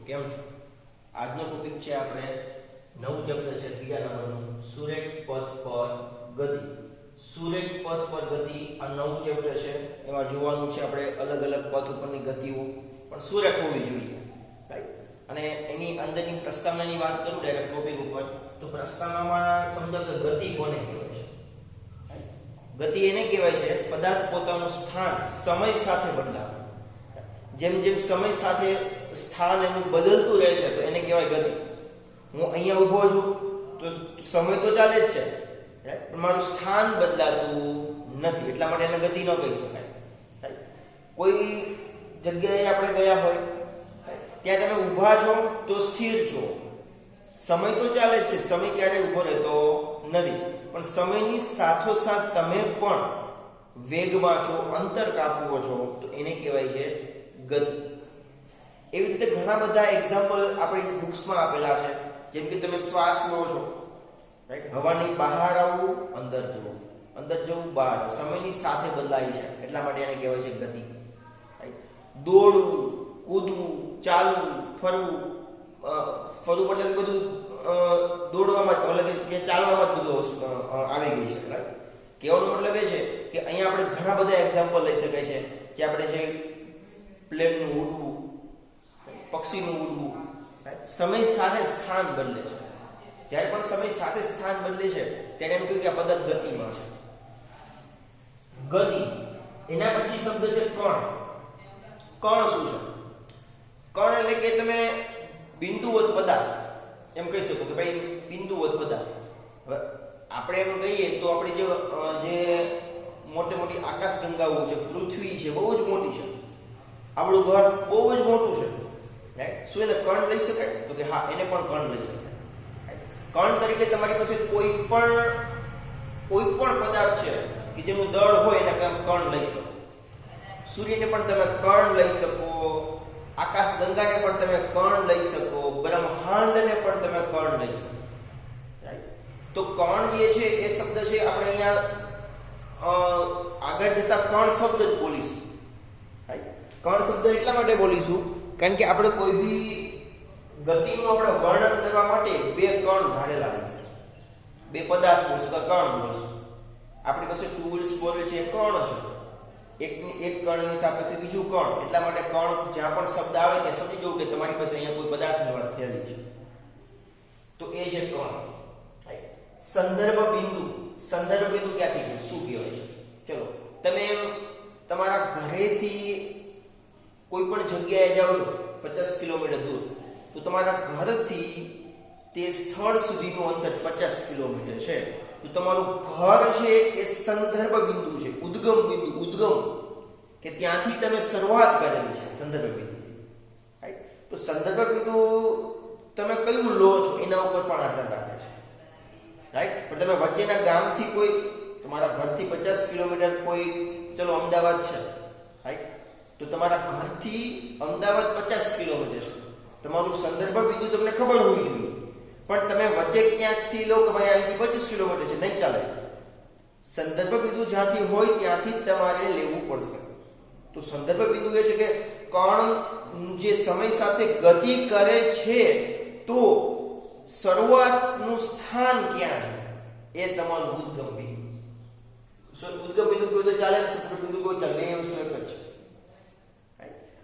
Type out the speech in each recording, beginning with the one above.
કેમ છો? આજનો ટોપિક છે આપણે નવું ચેપ્ટર છે ત્રીજા નંબરનું સુરેખ પથ પર ગતિ. સુરેખ પથ પર ગતિ આ નવું ચેપ્ટર છે. એમાં જોવાનું છે આપણે અલગ અલગ પથ ઉપરની ગતિઓ પણ સુરેખ હોવી જોઈએ, રાઈટ? અને એની અંદરની પ્રસ્તાવનાની વાત કરું ડાયરેક્ટ ટોપિક ઉપર, તો પ્રસ્તાવનામાં સમજો કે ગતિ કોને કહેવાય છે? ગતિ એને કહેવાય છે પદાર્થ પોતાનું સ્થાન સમય સાથે બદલાવે. જેમ જેમ સમય સાથે સ્થાન એનું બદલતું રહે છે તો એને કહેવાય ગતિ. હું અહીંયા ઊભો છું તો સમય તો ચાલે જ છે, પણ મારું સ્થાન બદલાતું નથી, એટલા માટે એને ગતિ ન કહી શકાય. કોઈ જગ્યાએ આપણે ગયા હોય ત્યાં તમે ઊભા છો તો સ્થિર છો, સમય તો ચાલે જ છે, સમય ક્યારેય ઊભો રહેતો નથી, પણ સમયની સાથોસાથ તમે પણ વેગમાં છો, અંતર કાપવો છો, તો એને કહેવાય છે ગતિ. એવી રીતે ઘણા બધા એક્ઝામ્પલ આપણી બુક્સમાં આપેલા છે. જેમ કે તમે શ્વાસ લો છો, રાઈટ? હવાની બહાર આવવું, અંદર જવું, અંદર જવું, બહાર આવવું, સમયની સાથે બદલાય છે, એટલા માટે એને કહેવાય છે ગતિ. રાઈટ? દોડવું, કૂદવું, ચાલવું, ફરવું, ફરવું એટલે બધું દોડવામાં એટલે કે ચાલવામાં જ બધું આવી ગયું છે, રાઈટ? કહેવાનો મતલબ એ છે કે અહીંયા આપણે ઘણા બધા એક્ઝામ્પલ લઈ શકાય છે કે આપણે જે પ્લેનનું ઉડવું, પક્ષીનું ઉડવું, સમય સાથે સ્થાન બદલે છે. જ્યારે પણ સમય સાથે સ્થાન બદલે છે ત્યારે એમ કહ્યું કે આ પદાર્થ ગતિમાં છે. ગતિ. એના પછી શબ્દ છે કણ. કણ શું છે? કણ એટલે કે તમે બિંદુવત પદાર્થ એમ કહી શકો કે ભાઈ બિંદુવત પદાર્થ. હવે આપણે એમ કહીએ તો આપણી જે મોટી મોટી આકાશગંગાઓ છે, પૃથ્વી છે, બહુ જ મોટી છે, આપણું ઘર બહુ જ મોટું છે, રાઈટ? શું એને કણ લઈ શકાય? તો કે હા, એને પણ કણ લઈ શકાય. કણ તરીકે તમારી પાસે કોઈ પણ પદાર્થ છે કે જેનું દળ હોય એને કણ લઈ શકો. સૂર્યને પણ તમે કણ લઈ શકો, આકાશગંગાને પણ તમે કણ લઈ શકો, બ્રહ્માંડને પણ તમે કણ લઈ શકો, રાઈટ? તો કણ જે છે એ શબ્દ છે આપણે અહીંયા આગળ જતા કણ શબ્દ જ બોલીશું, રાઈટ? કણ શબ્દ એટલા માટે બોલીશું કારણ કે આપણે કોઈ બી ગતિનું આપણે વર્ણન કરવા માટે બે કણ ધારેલા રહેશે, બે પદાર્થ બોલશું કે કણ બોલશું. આપણી પાસે ટૂલ્સ બોલે છે કણ છે, એક કણની સાપેક્ષે બીજું કણ, એટલા માટે કણ જ્યાં પણ શબ્દ આવે ત્યાં સમજી જવું કે તમારી પાસે અહીંયા કોઈ પદાર્થની વાત થયેલી છે, તો એ છે કણ. સંદર્ભ બિંદુ. સંદર્ભ બિંદુ ક્યાંથી શું કહેવાય છે? ચલો, તમે તમારા ઘરેથી કોઈ પણ જગ્યાએ જાઓ છો 50 કિલોમીટર દૂર, તો તમારા ઘરથી તે સ્થળ સુધીનું અંતર 50 કિલોમીટર છે, તો તમારું ઘર છે એ સંદર્ભ બિંદુ છે, ઉદ્ગમ બિંદુ, ઉદ્ગમ કે ત્યાંથી તમે શરૂઆત કરેલી છે સંદર્ભ બિંદુથી, રાઈટ? તો સંદર્ભ બિંદુ તમે કયું લો છો એના ઉપર પણ આધાર રાખે છે, રાઈટ? પણ તમે વચ્ચેના ગામથી કોઈ તમારા ઘરથી 50 કિલોમીટર કોઈ, ચલો અમદાવાદ છે, રાઈટ? તો તમારા ઘરથી અમદાવાદ 50 કિલોમીટર છે, તમારું સંદર્ભ બિંદુ તમને ખબર હોવી જોઈએ, પણ તમે વચ્ચે ક્યાંકથી લો કે ભાઈ અહીંથી 25 કિલોમીટર છે, નહીં ચાલે. સંદર્ભ બિંદુ જ્યાંથી હોય ત્યાંથી જ તમારે લેવું પડશે. તો સંદર્ભ બિંદુ એ છે કે કણ જે સમય સાથે ગતિ કરે છે તો શરૂઆતનું સ્થાન ક્યાં છે એ તમારું ઉદ્ગમ બિંદુ. ઉદ્ગમ બિંદુ કોઈ તો ચાલે ને સંદર્ભ બિંદુ કોઈ ચાલે, એ વસ્તુ એક જ છે.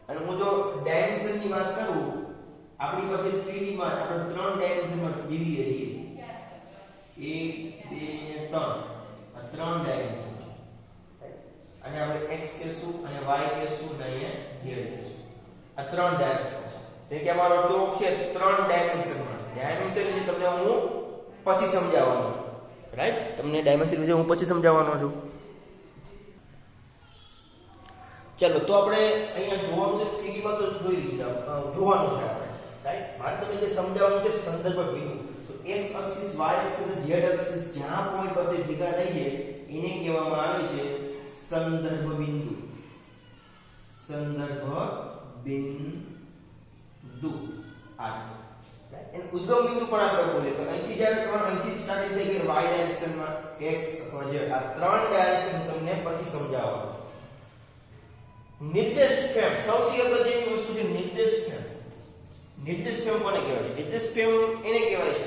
અને હું જો ડાયમેન્શનની વાત કરું, આપણી પાસે 3D માં આપણે 3 ડાયમેન્શનમાં જીવીએ છીએ, 1 2 3 આ 3 ડાયમેન્શન છે. અને આપણે x કહેશું અને y કહેશું અને અહીંયા z કહેશું. આ 3 ડાયમેન્શન છે. એટલે કે અમારો ચોક છે 3 ડાયમેન્શનમાં. ડાયમેન્શન વિશે તમને હું પછી સમજાવવાનો છું, રાઈટ? તમને ડાયમેન્શન વિશે હું પછી સમજાવવાનો છું. ચલો, તો આપણે અહીંયા જોવાનું છે 3D માં તો જોઈ લીધા, જોવાનું છે આપણે, રાઈટ? મારે તમને જે સમજાવવાનું છે સંદર્ભ બિંદુ. તો x એક્સિસ, y એક્સિસ અને z એક્સિસ જ્યાં પોઈન્ટ પાસે ભેગા થઈ છે એને કહેવામાં આવે છે સંદર્ભ બિંદુ. સંદર્ભ બિંદુ આ એન ઉદ્ગમ બિંદુ પણ આપણે બોલીએ તો અહીંથી જ્યારે કોણ અહીંથી સ્ટાર્ટ થઈ કે y ડાયરેક્શનમાં x અથવા z, આ 3 ડાયરેક્શન તમને પછી સમજાવવાનું છે. નિર્દેશ ફ્રેમ, સૌથી અગત્યની વસ્તુ છે નિર્દેશ ફ્રેમ. નિર્દેશ ફેમ કોને કહેવાય છે? નિર્દેશ ફેમ એને કહેવાય છે,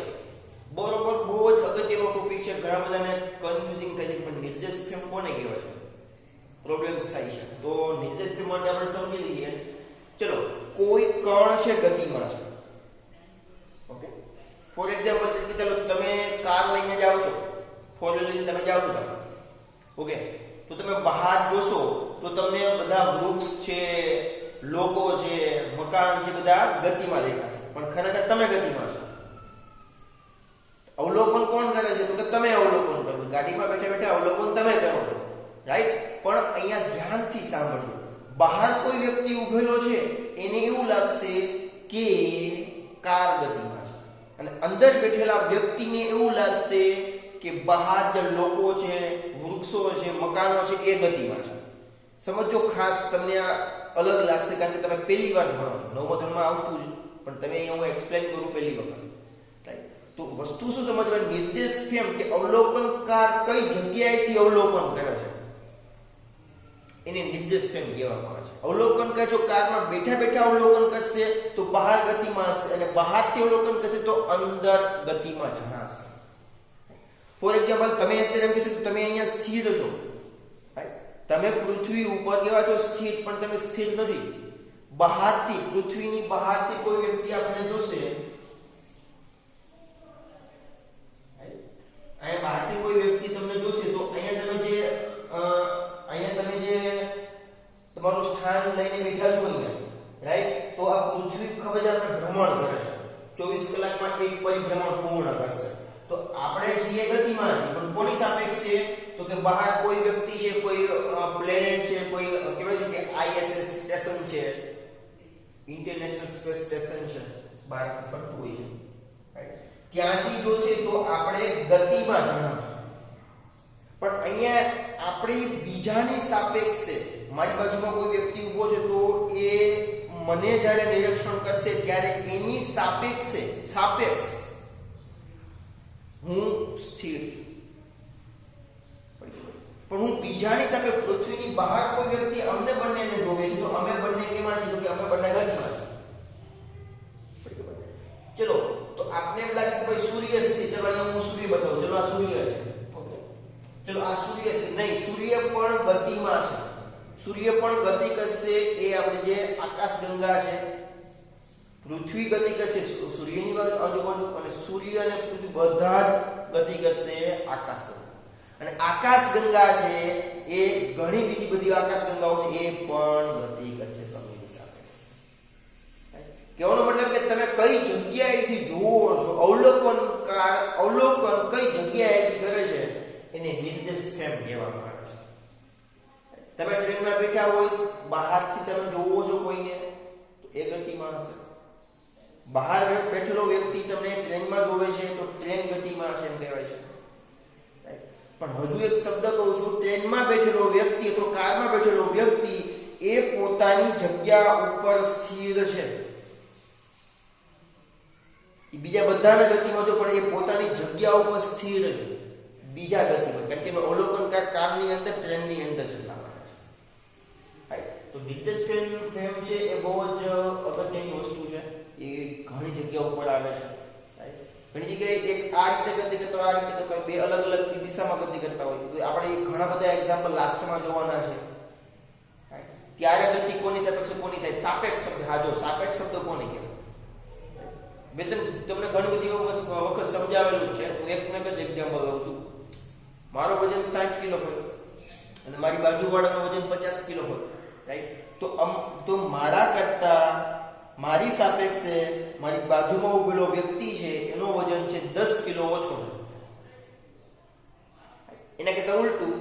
બરોબર, બહુ જ અગત્યનો ટોપિક છે, ઘણા બધાને કન્ફ્યુઝિંગ થાય છે, પણ નિર્દેશ ફેમ કોને કહેવાય છે, પ્રોબ્લેમ્સ થાય છે. તો નિર્દેશ ફેમ માટે આપણે સમજી લઈએ. ચલો, કોઈ કણ છે ગતિમાં છે, ઓકે. ફોર એક્ઝામ્પલ તરીકે ચાલો તમે કાર લઈને જાઓ છો, ફોર વ્હીલર લઈને તમે જાઓ છો તમે, ઓકે, તો તમે બહાર જોશો તો તમને બધા વૃક્ષ છે, લોકો છે, મકાન છે, બધા ગતિમાં દેખાશે, પણ ખરેખર તમે ગતિમાં છો. અવલોકન કોણ કરે છે? તો કે તમે અવલોકન કરો. ગાડીમાં બેઠા બેઠા અવલોકન તમે કરો છો, રાઈટ? પણ અહીંયા ધ્યાનથી સાંભળજો. બહાર કોઈ વ્યક્તિ ઉભેલો છે, એને એવું લાગશે કે કાર ગતિમાં છે, અને અંદર બેઠેલા વ્યક્તિને એવું લાગશે કે બહાર જે લોકો છે, વૃક્ષો છે, મકાનો છે, એ ગતિમાં છે. સમજો, ખાસ તમને આ અલગ લાગશે કારણ કે તમે પહેલી વાર ભણો છો, નવમા ધોરણમાં આવતું જ, પણ તમે અહીંયા હું એક્સપ્લેન કરું પહેલી વખત, રાઈટ? તો વસ્તુ શું સમજવાની? નિર્દેશ ફેમ કે અવલોકનકાર કઈ જગ્યાએથી અવલોકન કરે છે, એને નિર્દેશ ફેમ કહેવામાં આવે છે. અવલોકન કરે, જો કારમાં બેઠા બેઠા અવલોકન કરશે તો બહાર ગતિમાં હશે, અને બહારથી અવલોકન કરશે તો અંદર ગતિમાં જણાશે. ફોર એક્ઝામ્પલ, તમે અત્યારે એમ કીધું તમે અહીંયા સ્થિર છો, તમે પૃથ્વી ઉપર કેવા છો? સ્થિર, પણ તમે સ્થિર નથી. બહારથી, પૃથ્વીની બહારથી કોઈ વ્યક્તિ આપણને જોશે, અહીંયા બહારથી કોઈ વ્યક્તિ તમને જોશે તો અહીંયા તમે જે તમારું સ્થાન લઈને બેઠા છો અહીંયા, રાઈટ? તો આ પૃથ્વી ખૂબ જ આપણે ભ્રમણ કરે છે, 24 કલાકમાં એક પરિભ્રમણ પૂર્ણ કરશે. તો આપણે છીએ ગતિમાં છીએ, પણ કોની સાપેક્ષે? તો કે બહાર કોઈ વ્યક્તિ છે, કોઈ પ્લેનેટ છે, કોઈ કહેવાય છે કે ISS સ્ટેશન છે, ઇન્ટરનેશનલ સ્પેસ સ્ટેશન છે, બહાર ફરતું હોય છે, રાઈટ? ત્યાંથી જોશે તો આપણે ગતિમાં જણાવશું. પણ અહીંયા આપણી બીજાની સાપેક્ષે, મારી બાજુમાં કોઈ વ્યક્તિ ઊભો છે તો એ મને જ્યારે નિરીક્ષણ કરશે ત્યારે એની સાપેક્ષ હું સ્થિર છું, પણ હું બીજાની સામે, પૃથ્વીની બહાર કોઈ વ્યક્તિ અમને બંનેને જોવે છે તો અમે બંને કેમાં છીએ? તો કે અમે બંને ગતિમાં છીએ. ચલો, તો આપને એમ લાગે કે ભાઈ સૂર્ય છે, ચલો અહીંયા હું સૂર્ય બતાવું, ચલો આ સૂર્ય છે, ઓકે, ચલો આ સૂર્ય છે. નહીં, સૂર્ય પણ ગતિમાં છે, સૂર્ય પણ ગતિ કરશે. એ આપણે જે આકાશગંગા છે, પૃથ્વી ગતિ કરશે સૂર્યની આજુબાજુ, અને સૂર્ય અને પૃથ્વી બધા જ ગતિ કરશે આકાશગંગા. અને આકાશગંગા છે એ ઘણી બીજી બધી આકાશગંગાઓ છે, એ પણ ગતિ કરશે સમયની સાપેક્ષે. કહેવાનો મતલબ કે તમે કઈ જગ્યાએથી જુઓ છો, અવલોકન કઈ જગ્યાએથી કરે છે, એને નિર્દેશ ફેમ કહેવામાં આવે છે. તમે ટ્રેનમાં બેઠા હોય, બહારથી તમે જોવો છો કોઈને તો એ ગતિમાં હશે. બહાર બેઠેલો વ્યક્તિ તમને ટ્રેનમાં જોવે છે તો ટ્રેન ગતિમાં છે એમ કહેવાય છે. પણ હજુ એક શબ્દ કહું છું, ટ્રેનમાં બેઠેલો વ્યક્તિ અથવા કારમાં બેઠેલો વ્યક્તિ એ પોતાની જગ્યા ઉપર સ્થિર છે. બીજા બધાના ગતિમાં જો, પણ એ પોતાની જગ્યા ઉપર સ્થિર છે, બીજા ગતિમાં, કારણ કે એનું અવલોકન કારની અંદર, ટ્રેનની અંદર છે. તો નિર્દેશ ફેમ છે એ બહુ જ અગત્યની વસ્તુ છે, એ ઘણી જગ્યાઓ ઉપર આવે છે. ઘણી જગ્યાએ એક આ રીતે ગતિ કરતા હોય, આ રીતે કરતા હોય, બે અલગ અલગ દિશામાં ગતિ કરતા હોય. તો આપણે ઘણા બધા એક્ઝામ્પલ લાસ્ટમાં જોવાના છે. ત્યારે ગતિ કોની સાપેક્ષે કોની થાય? સાપેક્ષ શબ્દ. હા, જો સાપેક્ષ શબ્દ કોને કહેવાય? મેં તમને ઘણી બધી વખત સમજાવેલું છે. હું એક જ એક્ઝામ્પલ લઉં છું. મારો વજન 60 કિલો હોય અને મારી બાજુવાળાનો વજન 50 કિલો હોય, રાઈટ? તો મારા કરતા, મારી સાપેક્ષે મારી બાજુમાં ઉભેલો વ્યક્તિ છે એનો વજન છે 10 કિલો ઓછો છે. એના કરતા ઉલટું,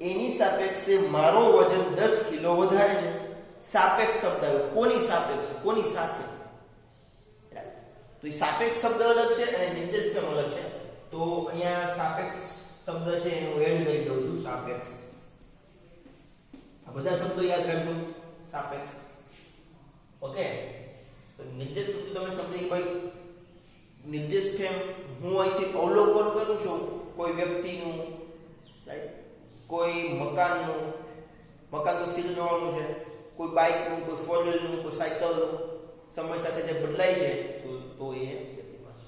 એની સાપેક્ષે મારો વજન 10 કિલો વધારે છે. સાપેક્ષ શબ્દ આવ્યો. કોની સાપેક્ષે? કોની સાથે? તો એ સાપેક્ષ શબ્દ અલગ છે અને નિર્દેશ ફેમ અલગ છે. તો અહીંયા સાપેક્ષ શબ્દ છે હું એડ કરી દઉં છું. સાપેક્ષ, આ બધા શબ્દો યાદ રાખજો. સાપેક્ષ, ઓકે. તો નિર્દેશ ફેમ તમે સમજી ભાઈ, નિર્દેશ ફેમ હું અહીંથી અવલોકન કરું છું કોઈ વ્યક્તિનું, રાઈટ? કોઈ મકાનનું, મકાન તો સ્થિર જોવાનું છે, કોઈ બાઇકનું, કોઈ ફોર વ્હીલરનું, કોઈ સાયકલનું, સમય સાથે જે બદલાય છે તો એ ગતિમાં છે.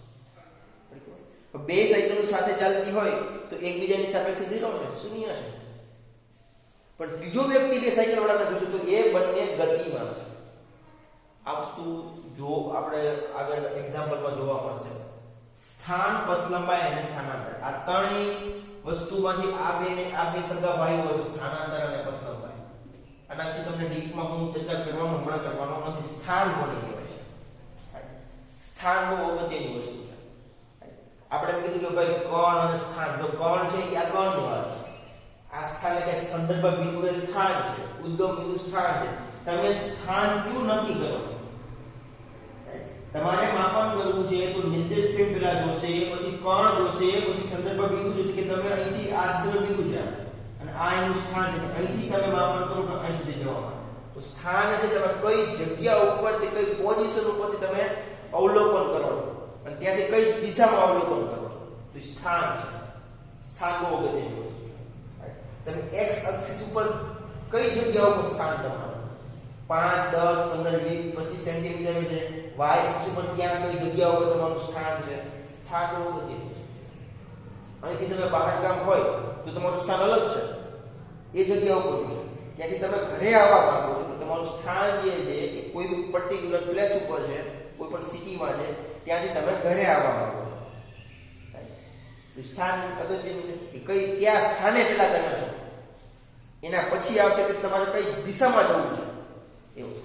બે સાયકલો સાથે ચાલતી હોય તો એકબીજાની સાપેક્ષે 0 છે, શૂન્ય છે. પણ ત્રીજો વ્યક્તિ બે સાયકલ વાળાને જોશું તો એ બંને ગતિમાં છે. આ વસ્તુ જો આપણે આગળ એક્ઝામ્પલમાં જોવા મળશે. સ્થાન, પથ લંબાઈ અને સ્થાનાંતર, આ ત્રણેય વસ્તુમાંથી આ બે સગા ભાઈઓ છે, સ્થાનાંતર અને પથ લંબાઈ. આના વિશે તમને ડીપમાં હું ચર્ચા હમણાં કરવાનો નથી. સ્થાન કોને કહેવાય છે? સ્થાન બહુ અગત્યની વસ્તુ છે. આપણે એમ કીધું કે ભાઈ કોણ અને સ્થાન, જો કોણ છે એ આ કોણની વાત છે. આ સ્થાન એટલે સંદર્ભ બિંદુ એ સ્થાન છે, ઉદ્ગમ બિંદુ સ્થાન છે. તમે સ્થાન ક્યું નક્કી કરો છો? તમારે માપન કરવું છે તો નિર્દેશ ફ્રેમ પેલા જોશે, પછી કોણ જોશે, પછી સંદર્ભ બિંદુ જોશે કે તમે અહીંથી આ સંદર્ભ બિંદુ છે અને આ એનું સ્થાન છે, અહીંથી તમે માપન કરો તો અહીં સુધી જવા માટે. તો સ્થાન છે તમે કઈ જગ્યા ઉપરથી, કઈ પોઝિશન ઉપરથી તમે અવલોકન કરો છો અને ત્યાંથી કઈ દિશામાં અવલોકન કરો છો, તો સ્થાન છે. સ્થાન બહુ અગત્યની વસ્તુ છે. તમે x અક્ષિસ ઉપર કઈ જગ્યા ઉપર સ્થાન તમારું 5, 10, 15, 20, 25 સેન્ટીમીટર છે. y અક્ષ ઉપર ક્યાં કઈ જગ્યા ઉપર તમારું સ્થાન છે. સ્થાન બહુ અગત્યની વસ્તુ છે. અહીંથી તમે બહાર ગામ હોય તો તમારું સ્થાન અલગ છે, એ જગ્યા ઉપર છે. ત્યાંથી તમે ઘરે આવવા માંગો છો તો તમારું સ્થાન જે છે એ કોઈ પર્ટિક્યુલર પ્લેસ ઉપર છે, કોઈ પણ સિટીમાં છે, ત્યાંથી તમે ઘરે આવવા માંગો છો. સ્થાન અગત્યનું છે કે કયા સ્થાને પેલા તમે છો, એના પછી આવશે કે તમારે કઈ દિશામાં જવું છે. એવું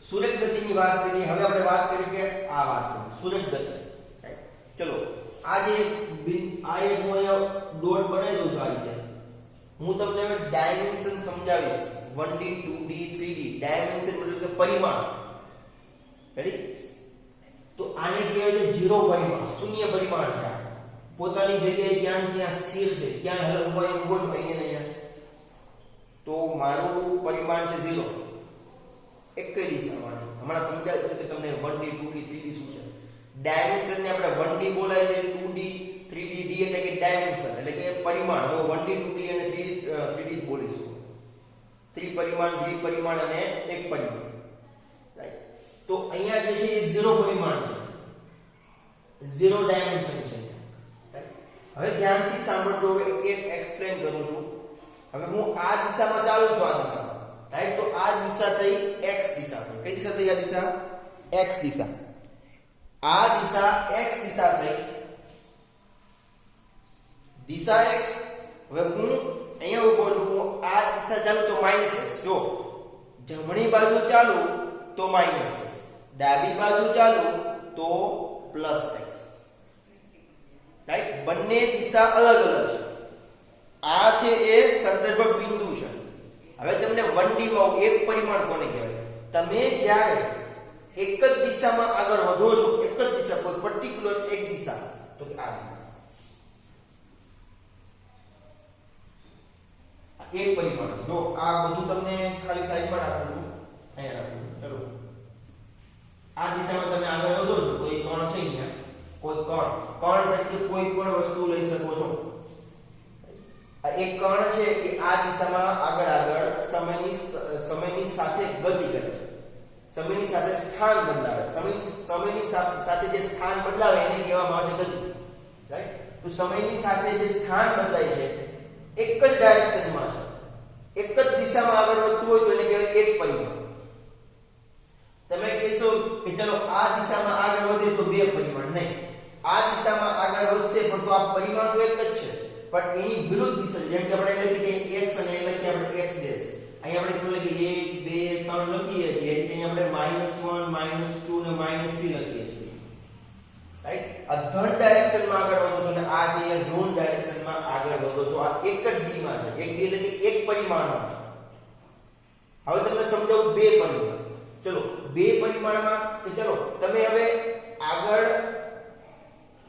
સુરેખ ગતિની વાત કરીએ. હવે આપણે વાત કરીએ કે આ વાત કરીએ સુરેખ ગતિ. ચલો આ જે આ એક હું ડોટ બનાવી દઉં છું આ રીતે. હું તમને હવે ડાયમેન્શન સમજાવીશ. 1D 2D 3D ડાયમેન્શન મતલબ કે પરિમાણ. રેડી? તો આને કહેવાય છે 0 પરિમાણ, શૂન્ય પરિમાણ છે. પોતાની જગ્યાએ ત્યાં સ્થિર છે, ક્યાં હલવો હોય ઉભો છો અહીંયા. તો મારું પરિમાણ છે 0, એક જ દિશામાં છે. હમણાં સમજાવ્યું છે કે તમને 1D 2D 3D શું છે. ડાયમેન્શન ને આપણે 1D બોલાય છે, 2D 3D D એટલે કે ડાયમેન્શન એટલે કે પરિમાણ. તો 1D 2D અને 3D બોલીશું. ત્રિપરિમાણ, દ્વિપરિમાણ અને એક પરિમાણ. રાઈટ? તો અહીંયા જે છે એ 0 પરિમાણ છે, 0 ડાયમેન્શન છે. હવે ધ્યાનથી સાંભળજો, એક એક્સપ્લેન કરું છું. હવે હું આ દિશામાં ચાલું છું, આ દિશામાં. રાઈટ? તો આ દિશા થઈ x દિશા. કઈ દિશા થઈ આ દિશા? x દિશા. આ દિશા x દિશા થઈ, દિશા x. હવે હું અહીંયા ઉભો છું, હું આ દિશા ચાલુ તો -x. જો જમણી બાજુ ચાલુ તો -x, ડાબી બાજુ ચાલુ તો +x. રાઈટ? બંને દિશા અલગ અલગ છે. આ છે એ સંદર્ભ બિંદુ છે. હવે તમને 1D માં એક પરિમાણ કોને કહેવાય? તમે જ્યારે એક જ દિશામાં આગળ વધો છો, એક જ દિશા, કોઈ પર્ટિક્યુલર એક દિશા, તો કે આ દિશા. આ એક પરિમાણ છે. જો આ બધું તમને ખાલી સાઈડમાં રાખું છું, અહીંયા રાખું છું. ચલો આ દિશામાં તમે આગળ વધો છો, કોઈ કોણ છે અહીંયા, કોઈ કોણ એટલે કોઈ પણ વસ્તુ લઈ શકો છો. આ એક કણ છે એ આ દિશામાં આગળ સમયની સાથે ગતિ કરે છે, સમયની સાથે સ્થાન બદલાવે. સમયની સાથે જે સ્થાન બદલાવે એને કહેવામાં આવે છે ગતિ. રાઈટ? તો સમયની સાથે જે સ્થાન બદલાય છે એક જ ડાયરેક્શનમાં છે, એક જ દિશામાં આગળ વધતું હોય તો એને કહેવાય એક પરિમાણ. તમે કહેશો કે ચલો આ દિશામાં આગળ વધે તો બે પરિમાણ. નહીં, આ દિશામાં આગળ વધશે પણ તો આ પરિમાણ તો એક જ છે, પણ એની વિરુદ્ધ દિશા. જેમ કે આપણે લખીએ કે x અને એ લખીએ આપણે x ડેશ. અહીં આપણે કેટલું લખીએ 1 2 3 લખીએ છીએ, એટલે આપણે -1 -2 ને -3 લખીએ છીએ. રાઈટ? આ ધન ડાયરેક્શનમાં આગળ વધો છો અને આ છે એ ઋણ ડાયરેક્શનમાં આગળ વધો છો. આ એક જ d માં છે, એક d એટલે કે એક પરિમાણમાં છે. હવે તમને સમજાવું બે પરિમાણ. ચલો બે પરિમાણમાં કે ચલો તમે હવે આગળ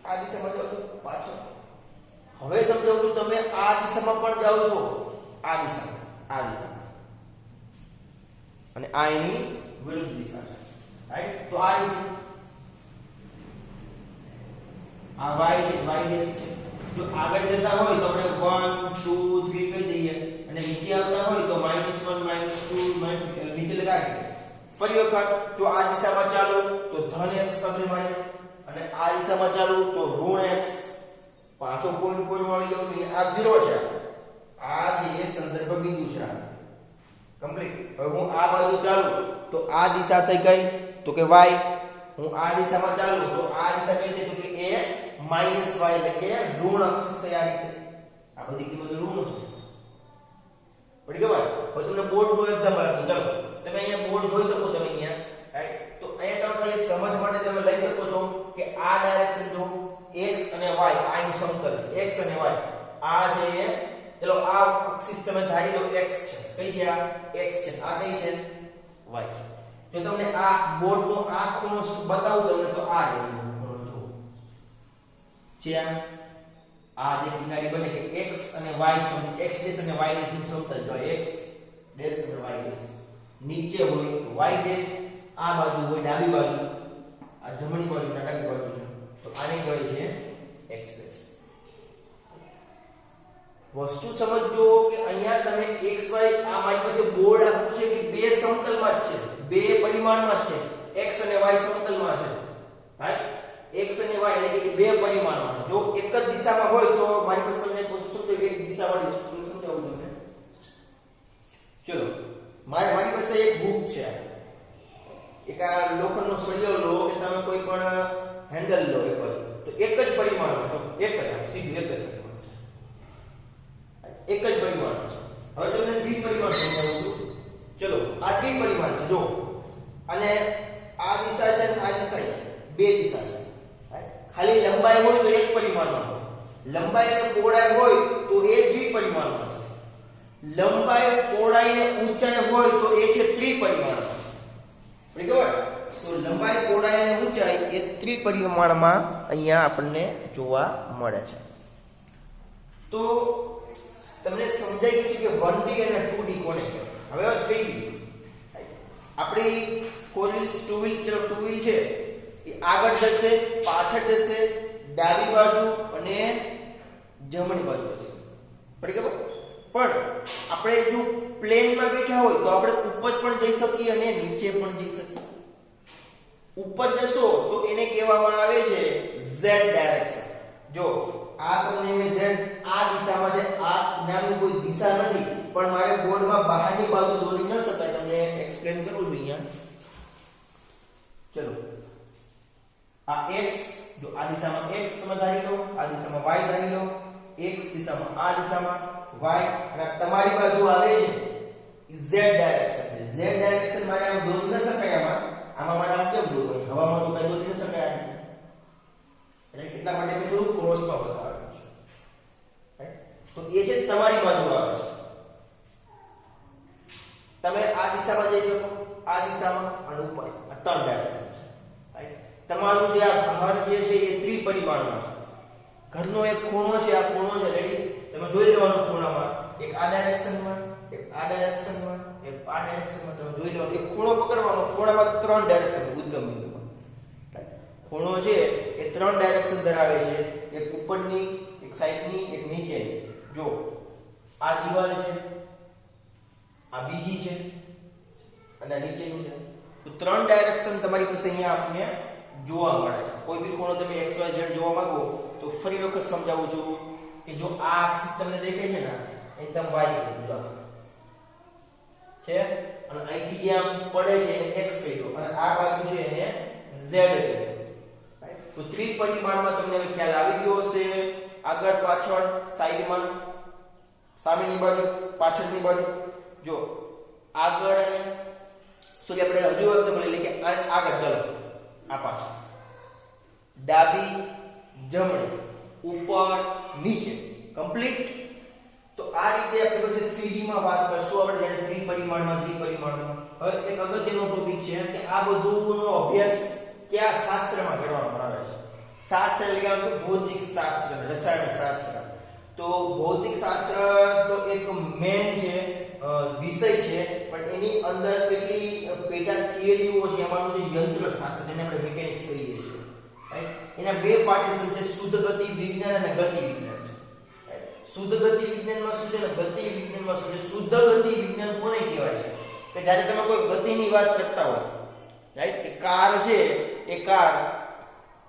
આ દિશામાં જાઓ છો, પાછળ. હવે સમજાવું છું, તમે આ દિશામાં પણ જાઓ છો, આ દિશામાં, આ દિશામાં, અને આ એની વિરુદ્ધ દિશા છે. રાઈટ? તો આ y છે, y ડેશ છે. જો આગળ જતા હોય તો આપણે 1 2 3 કહી દઈએ, અને નીચે આવતા હોય તો -1 -2 નીચે લગાવીએ. ફરી વખત જો આ દિશામાં ચાલો તો ધન x થશે મારે અને આ દિશામાં ચાલો તો ઋણ x પાછો પોઈન્ટ પર આવી જાવ છું આ 0 છે આ છે એ સંદર્ભ બિંદુ છે કમ્પ્લીટ હવે હું આ બાજુ ચાલું તો આ દિશા થઈ ગઈ તો કે y હું આ દિશામાં ચાલું તો આ દિશા કઈ છે તો કે a માઈનસ y એટલે કે ઋણ અક્ષ તૈયાર રીતે આ બધી કિંમતો ઋણ છે પડી ગયું હવે તમને બોર્ડ નું એક્ઝામ્પલ આપું ચાલો તમે અહીંયા બોર્ડ જોઈ શકો તમે અહીંયા રાઈટ તો અહીંયા તમે ખાલી સમજ માટે તમે લઈ શકો છો કે આ ડાયરેક્શન જો x અને y આ નું સમતલ છે x અને y આ છે એ ચલો આ એક્સિસ તમે ધારી લો x છે કઈ છે આ x છે આ કઈ છે y જો તમને આ બોર્ડ નો આ ખૂણો બતાવું તમને તો આ ખૂણો જો છે આ જે કિનારી બને કે x અને y સમ x ડેશ અને y ડેશ સમતલ જો x ડેશ અને y ડેશ નીચે હોય y ડેશ આ બાજુ હોય ડાબી બાજુ આ જમણી બાજુ ના ડાબી બાજુ છે તો આને કહેવાય છે x ડેશ વસ્તુ સમજો કે અહીંયા તમે xy આ મારી પાસે બોર્ડ આપ્યું છે કે બે સમતલમાં જ છે બે પરિમાણમાં જ છે x અને y સમતલમાં છે રાઈટ x અને y એટલે કે બે પરિમાણમાં છે જો એક જ દિશામાં હોય તો મારી પાસે તમને એક વસ્તુ સમજો એક દિશાવાળી વસ્તુ સમજાવું તમને ચલો મારી પાસે એક બુક છે એક આ લોખંડનો સળિયો લો કે તમે કોઈ પણ હેન્ડલ લો તો એક જ પરિમાણમાં જો એક જ સીધું એક જ એક જ પરિમાણ છે હવે તમને દ્વિપરિમાણ સમજાવું છું ચલો આ દ્વિપરિમાણ છે જો અને આ દિશા છે અને આ દિશા છે બે દિશા છે ખાલી લંબાઈ હોય તો એક પરિમાણમાં હોય લંબાઈ અને પહોળાઈ હોય તો એ દ્વિપરિમાણમાં છે લંબાઈ પહોળાઈ અને ઊંચાઈ હોય તો એ છે ત્રિપરિમાણમાં છે બરાબર તો લંબાઈ પહોળાઈ અને ઊંચાઈ એ ત્રિપરિમાણમાં અહીંયા આપણને જોવા મળે છે તો તમને સમજાઈ ગયું છે કે 1D અને 2D કોને કહેવાય હવે 3D આપણી 4 wheels 2 wheel ચલો 2 wheel છે એ આગળ જશે પાછળ જશે ડાબી બાજુ અને જમણી બાજુ જશે પડી ગયું પણ આપણે જો પ્લેનમાં બેઠા હોય તો આપણે ઉપર પણ જઈ શકીએ અને નીચે પણ જઈ શકીએ ઉપર જશો તો એને કહેવામાં આવે છે z ડાયરેક્શન જો આ તમને મેં z આ દિશામાં છે આ નામની કોઈ દિશા નથી પણ મારે બોર્ડમાં બહારની બાજુ દોરી ન શકાય તમને એક્સપ્લેન કરું છું અહીંયા ચલો આ x જો આ દિશામાં x તમે ધારી લો આ દિશામાં y ધારી લો x દિશામાં આ દિશામાં y અને તમારી બાજુ આવે છે z ડાયરેક્શન z ડાયરેક્શન મારે આમ દોરી ન શકાય આમાં મારે આમ કેમ દોરવું હવામાં તો કઈ દોરી ન શકાય એટલે એટલા માટે મેં થોડું ક્રોસમાં બતાવ્યું છે રાઈટ તો એ છે તમારી બાજુ આવે છે તમે આ દિશામાં જઈ શકો આ દિશામાં અને ઉપર આ ત્રણ ડાયરેક્શન છે રાઈટ તમારું જે આ ઘર જે છે એ ત્રિપરિમાણમાં છે ઘરનો એક ખૂણો છે આ ખૂણો છે રેડી તમે જોઈ લેવાનું ખૂણામાં એક આ ડાયરેક્શનમાં એક આ ડાયરેક્શનમાં એક આ ડાયરેક્શનમાં તમે જોઈ લેવાનું એક ખૂણો પકડવાનો ખૂણામાં ત્રણ ડાયરેક્શન ઉદ્ગમ બિંદુમાં ખૂણો છે એ ત્રણ ડાયરેક્શન ધરાવે છે એક ઉપરની એક સાઈડની એક નીચેની જો આ દિવાલ છે આ બીજી છે અને આ નીચેની છે તો ત્રણ ડાયરેક્શન તમારી પાસે અહીંયા આપને જોવા મળે છે કોઈ બી ખૂણો તમે x y z જોવા માંગો તો ફરી વખત સમજાવું છું કે જો આ એક્સિસ તમને દેખાય છે ને એ તમે y કીધું છે અને અહીંથી જે આમ પડે છે એને x કહીએ અને આ બાજુ છે એને z કહીએ તો ત્રિપરિમાણમાં તમને હવે ખ્યાલ આવી ગયો હશે આગળ પાછળ સાઈડમાં સામેની બાજુ પાછળની બાજુ જો આગળ સોરી આપણે હજુ એક્ઝામ્પલ લઈએ કે આગળ ચાલો આ પાછળ ડાબી જમણી ઉપર નીચે કમ્પ્લીટ તો આ રીતે આપણે પછી 3D માં વાત કરશું આપણે જ્યારે ત્રિપરિમાણમાં હવે એક અગત્યનો ટોપિક છે કે આ બધુંનો અભ્યાસ કયા શાસ્ત્રમાં કરવામાં આવે છે શાસ્ત્ર એટલે કે ભૌતિક શાસ્ત્ર રસાયણ શાસ્ત્ર તો ભૌતિક શાસ્ત્ર તો એક મેન છે વિષય છે પણ એની અંદર કેટલી પેટા થિયરીઓ છે એમાંનું જે યંત્ર શાસ્ત્ર જેને આપણે મિકેનિક્સ કહીએ છીએ રાઈટ એના બે પાર્ટીશન છે શુદ્ધ ગતિ વિજ્ઞાન અને ગતિ વિજ્ઞાન છે રાઈટ શુદ્ધ ગતિ વિજ્ઞાનમાં શું છે અને ગતિ વિજ્ઞાનમાં શું છે શુદ્ધ ગતિ વિજ્ઞાન કોને કહેવાય છે કે જ્યારે તમે કોઈ ગતિની વાત કરતા હોય રાઈટ? કે કાર છે એ કાર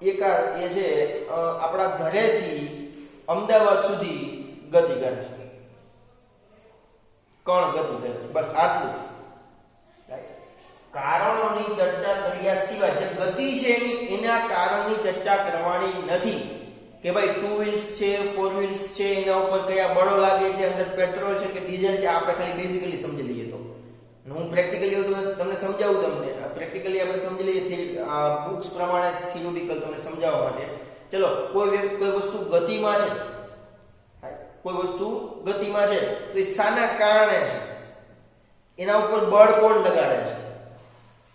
એ છે આપણા ઘરેથી અમદાવાદ સુધી ગતિ કરે છે, કણ ગતિ કરે છે, બસ આટલું જ. રાઈટ? કારણોની ચર્ચા કર્યા સિવાય જે ગતિ છે એના કારણની ચર્ચા કરવાની નથી કે ભાઈ 2 વ્હીલ્સ છે 4 વ્હીલ્સ છે એના ઉપર કયા બળો લાગે છે, અંદર પેટ્રોલ છે કે ડીઝલ છે, આપણે ખાલી બેઝિકલી સમજી લઈએ. તો હું પ્રેક્ટિકલી તમને સમજાવું, તમને પ્રેક્ટિકલી આપણે સમજી લઈએ બુક્સ પ્રમાણે થિયોરિટિકલ તમને સમજાવવા માટે. ચલો, કોઈ વસ્તુ ગતિમાં છે, કોઈ વસ્તુ ગતિમાં છે તો એ શાના કારણે છે, એના ઉપર બળ કોણ લગાડે છે,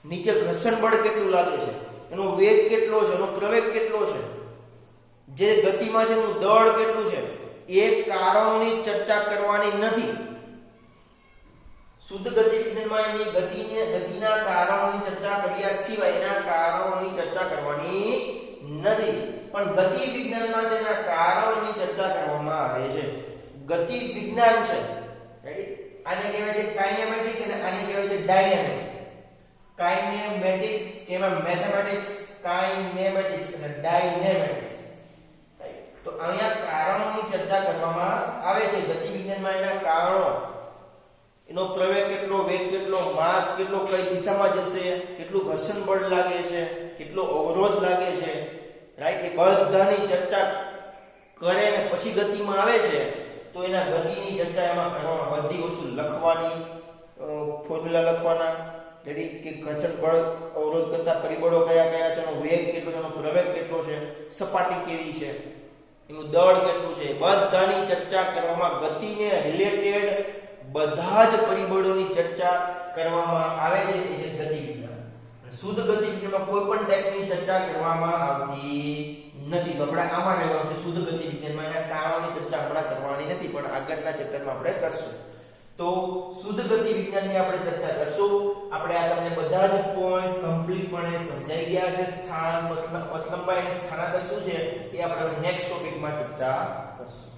નીચે ઘર્ષણ બળ કેટલું લાગે છે, એનો વેગ કેટલો છે, એનો પ્રવેગ કેટલો છે, જે ગતિમાં છે એનું દળ કેટલું છે, એ કારણોની ચર્ચા કરવાની નથી. શુદ્ધ ગતિ વિજ્ઞાનમાં એની ગતિના કારણોની ચર્ચા કર્યા સિવાય એના કારણોની ચર્ચા કરવાની નથી. પણ ગતિ વિજ્ઞાનમાં તેના કારણોની ચર્ચા કરવામાં આવે છે. ગતિ વિજ્ઞાન છે, રાઈટ? આને કહેવાય છે કાઇનેમેટિક અને આને કહેવાય છે ડાયનેમિક. કાઇનેમેટિક્સ એમાં મેથેમેટિક્સ, કાઇનેમેટિક્સ અને ડાયનેમેટિક્સ. તો અહીંયા કારણોની ચર્ચા કરવામાં આવે છે. ગતિ વિજ્ઞાનમાં એના કારણો, એનો પ્રવેગ કેટલો, વેગ કેટલો, માસ કેટલો, કઈ દિશામાં જશે, કેટલું ઘર્ષણ બળ લાગે છે, કેટલો અવરોધ લાગે છે, રાઈટ? એ બધાની ચર્ચા કરે ને પછી ગતિમાં આવે છે. તો એના ગતિની ચર્ચા એમાં કરવામાં બધી વસ્તુ લખવાની, ફોર્મ્યુલા લખવાના, રેડી? કે ઘર્ષણ બળ અવરોધ કરતા પરિબળો કયા કયા છે, એનો વેગ કેટલો છે, એનો પ્રવેગ કેટલો છે, સપાટી કેવી છે, એનું દળ કેટલું છે, બધાની ચર્ચા કરવામાં, ગતિને રિલેટેડ બધા જ પરિબળોની ચર્ચા કરવામાં આવે છે. એ છે ગતિ વિજ્ઞાન. શુદ્ધ ગતિ વિજ્ઞાનમાં કોઈ પણ ટાઈપની ચર્ચા કરવામાં આવતી નથી. તો આપણે આમાં રહેવાનું છે. શુદ્ધ ગતિ વિજ્ઞાનમાં એના કારણોની ચર્ચા આપણે કરવાની નથી, પણ આગળના ચેપ્ટરમાં આપણે કરશું. તો શુદ્ધ ગતિ વિજ્ઞાનની આપણે ચર્ચા કરશું. આપણે આ તમને બધા જ પોઈન્ટ કમ્પ્લીટપણે સમજાઈ ગયા છે. સ્થાન, પથ લંબાઈ અને સ્થાનાંતર શું છે એ આપણે નેક્સ્ટ ટોપિકમાં ચર્ચા કરશું.